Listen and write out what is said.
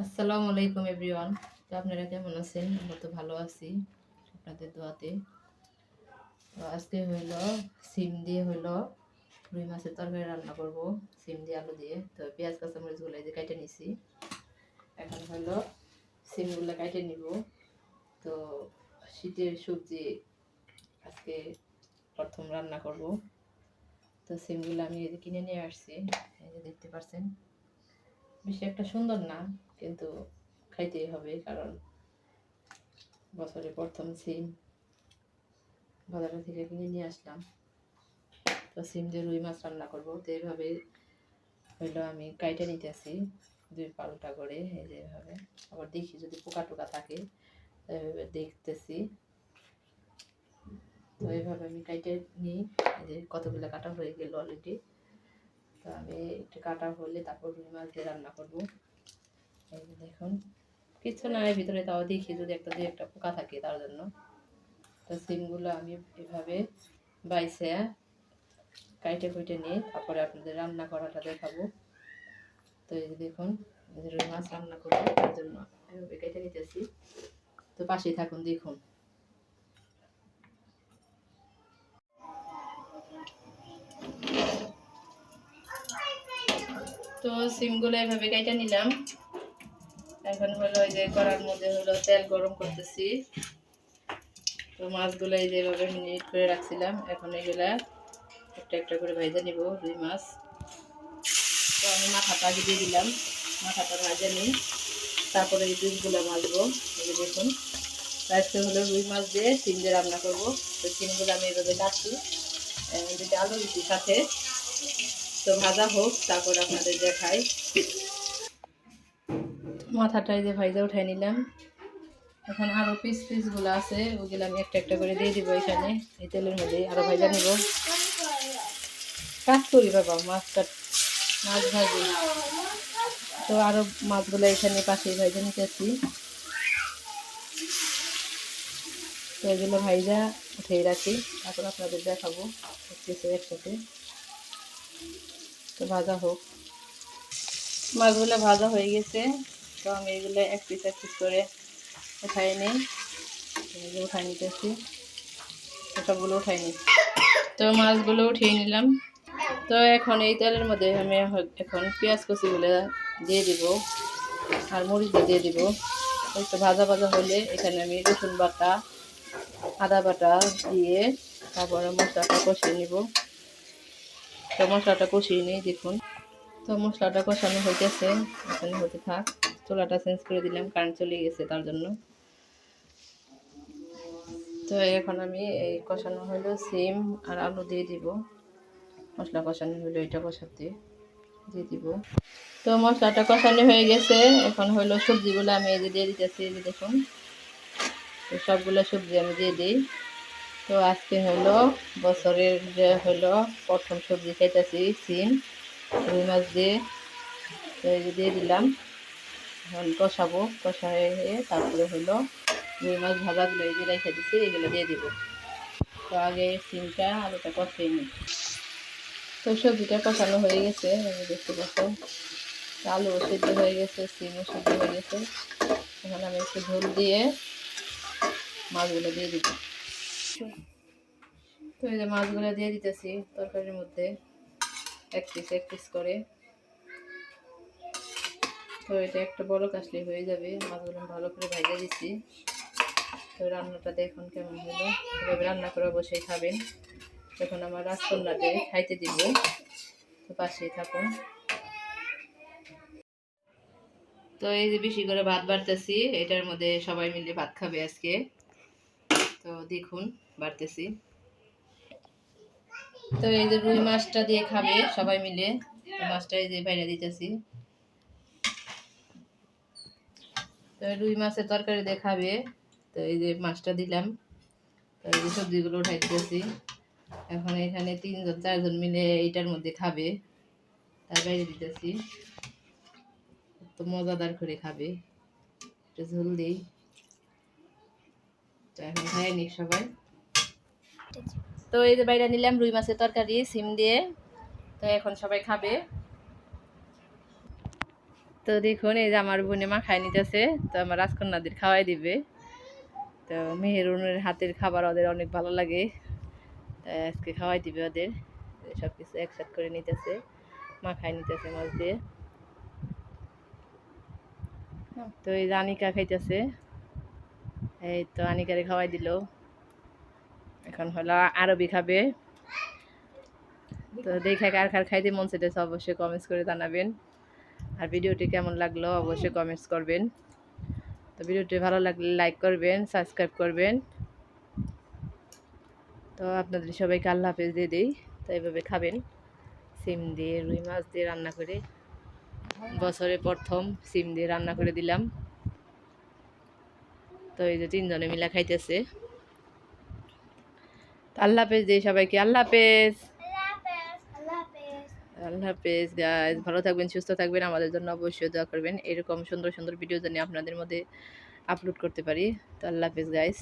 আসসালামু আলাইকুম এভরিওয়ান। তো আপনারা কেমন আছেন? আমরা তো ভালো আছি আপনাদের দোয়াতে। তো আজকে হইলো সিম দিয়ে হইলো রুই মাছের তরকারি রান্না করব, সিম দিয়ে আলু দিয়ে। তো পেঁয়াজ কাঁচামরিচগুলো এই যে কেটে নিছি। এখন হইলো সিমগুলো কেটে নিব। তো শীতের সবজি আজকে প্রথম রান্না করব। তো সিমগুলো আমি এই যে কিনে নিয়ে আসছি, এই যে দেখতে পাচ্ছেন। বেশি একটা সুন্দর না, কিন্তু খাইতেই হবে, কারণ বছরের প্রথম সিম বাজার থেকে কিনে নিয়ে আসলাম। তো সিম দিয়ে রুই মাছ রান্না করবো। তো এইভাবে হইলো আমি কাইটে নিতেছি দুই পাল্টা করে, এই যে এভাবে। আবার দেখি যদি পোকা টোকা থাকে, এইভাবে দেখতেছি। তো এইভাবে আমি কাইটে নিই। এই যে কতগুলো কাটা হয়ে গেল অলরেডি। তো আমি একটু কাটা হলে তারপর রুই মাছ দিয়ে রান্না করবো। এই যে দেখুন, কিছু নাই ভিতরে, তাও দেখি যদি একটা দুই একটা পোকা থাকে তার জন্য। তো সিমগুলো আমি এভাবে বাইছে কাইটে কুইটে নিয়ে তারপরে আপনাদের রান্না করাটা দেখাবো। তো এই যে দেখুন, রুই মাছ রান্না করবো, তার জন্য এভাবে কেটে নিতেছি। তো পাশেই থাকুন, দেখুন। তো সিমগুলো এভাবে কেটে নিলাম। এখন হলো এই যে কড়ার মধ্যে হলো তেল গরম করতেছি। তো মাছগুলো এই যে এভাবে মিনিট করে রাখছিলাম, এখন এগুলা একটা একটা করে ভেজে নিব রুই মাছ। তো আমি মাথাটা আগে দিয়ে দিলাম, মাথাটা ভাজে নিই, তারপরে এই পিসগুলো ভাজবো। এই যে দেখুন, আজকে হলো রুই মাছ দিয়ে সিম দিয়ে রান্না করবো। তো সিমগুলো আমি এভাবে কাটছি, যদি আলু দিচ্ছি সাথে। তো ভাজা হোক, তারপর আপনাদের দেখাই। মাথাটা এই যে ভাইজা উঠাই নিলাম। এখন আরও পিসগুলো আছে, ওইগুলো আমি একটা একটা করে দিয়ে দিব এখানে, এই তেলের মধ্যে আরও ভাজা নিব। কাজ করি বাবা, মাছ ভাজি। তো আরও মাছগুলো এখানে পাশেই ভাজা নিতেছি। তো এগুলো ভাইজা উঠেই রাখি, তারপর আপনাদের দেখাবো একসাথে। তো ভাজা হোক, মাছগুলো ভাজা হয়ে গেছে। তো আমি এগুলো এক পিস করে উঠাই নিই, উঠাই নিতেছি। সবগুলো উঠাই নিই। তো মাছগুলো উঠিয়ে নিলাম। তো এখন এই তেলের মধ্যে আমি এখন পেঁয়াজ কুচিগুলো দিয়ে দিব, আর মরিচ দিয়ে দিব। একটু ভাজা ভাজা হলে এখানে আমি রসুন বাটা, আদা বাটা দিয়ে তারপরে মশলাটা কষিয়ে নিব। তো মশলাটা কষিয়ে নিই, দেখুন। তো মশলাটা কষানো হইতেছে, এখানে হতে থাক। চুলাটা চেঞ্জ করে দিলাম, কারেন্ট চলে গেছে তার জন্য। তো এখন আমি এই কষানো হলো সিম আর আলু দিয়ে দিব। মশলা কষানো হলো, এটা কষাতে দিয়ে দিব। তো মশলাটা কষানো হয়ে গেছে, এখন হলো সবজিগুলো আমি এই যে দিয়ে দিতেছি, এই যে দেখুন। তো সবগুলো সবজি আমি দিয়ে দিই। তো আজকে হলো বছরের যে হলো প্রথম সবজি খাইতেছি, সিম রুই মাছ দিয়ে। তো এই যে দিয়ে দিলাম, এখন কষাবো। কষায় তারপরে হলো রুই মাছ ভাজাগুলো এই যে রেখে দিচ্ছি, এগুলো দিয়ে দিব। তো আগে সিমটা আলুটা কষিয়ে নিই। তো সবজিটা কষানো হয়ে গেছে, আমি দেখতে পাচ্ছেন। আলুও সিদ্ধ হয়ে গেছে, সিমও সিদ্ধ হয়ে গেছে। এখন আমি একটু ঝোল দিয়ে মাছগুলো দিয়ে দিব। তো এই যে মাছগুলো দিয়ে দিতেছি তরকারির মধ্যে, এক পিস করে। তো এটা একটা বড় কাশলি হয়ে যাবে, মাছগুলো ভালো করে ভেজে দিচ্ছি। তো রান্নাটা দেখুন কেমন হলো, এভাবে রান্না করে বসেই খাবেন। তখন আমার রাজকন্যাকে খাইতে দিব। তো পাশেই থাকুন। তো এই যে বেশি করে ভাত বাড়তেছি, এটার মধ্যে সবাই মিলে ভাত খাবে আজকে। তো দেখুন বাড়তেছি। তো এই যে রুই মাছটা দিয়ে খাবে সবাই মিলে, মাছটা এই যে বাইরে দিতেছি। তো রুই মাছের তরকারি দিয়ে খাবে। তো এই যে মাছটা দিলাম, তো এই যে সবজিগুলো উঠাই দিতেছি। এখন এখানে 3-4 জন মিলে এইটার মধ্যে খাবে, তার বাইরে দিতেছি। তো মজাদার করে খাবে, একটু ঝোল দিই। তো এখন খাই নি সবাই। তো এই যে বাইরে নিলাম রুই মাছের তরকারি সিম দিয়ে। তো এখন সবাই খাবে। তো দেখুন এই যে আমার বোনে মাখায় নিতেছে, তো আমার রাজকন্যাদের খাওয়াই দিবে। তো মেহেরুনের হাতের খাবার ওদের অনেক ভালো লাগে, তাই আজকে খাওয়াই দিবে ওদের। সব কিছু একসাথে করে নিতেছে, মাখায় নিতেছে মাছ দিয়ে। তো এই যে আনিকা খাইতেছে, এই তো আনিকারে খাওয়াই দিল। এখন হলো আরবি খাবে। তো দেখে কার কার খাইতে মন চাইতেছে অবশ্যই কমেন্টস করে জানাবেন। আর ভিডিওটি কেমন লাগলো অবশ্যই কমেন্টস করবেন। তো ভিডিওটি ভালো লাগলে লাইক করবেন, সাবস্ক্রাইব করবেন। তো আপনাদের সবাইকে আল্লাহ হাফেজ দিয়ে দিই। তো এইভাবে খাবেন, সিম দিয়ে রুই মাছ দিয়ে রান্না করে। বছরে প্রথম সিম দিয়ে রান্না করে দিলাম। তো এই যে 3 জনে মিলা খাইতেছে। আল্লাহ হাফেজ দিই সবাইকে, আল্লাহ হাফেজ। আল্লাহ হাফেজ গাইস, ভালো থাকবেন, সুস্থ থাকবেন। আমাদের জন্য অবশ্যই দোয়া করবেন, এরকম সুন্দর সুন্দর ভিডিও যেন আপনাদের মধ্যে আপলোড করতে পারি। তো আল্লাহ হাফেজ গাইস।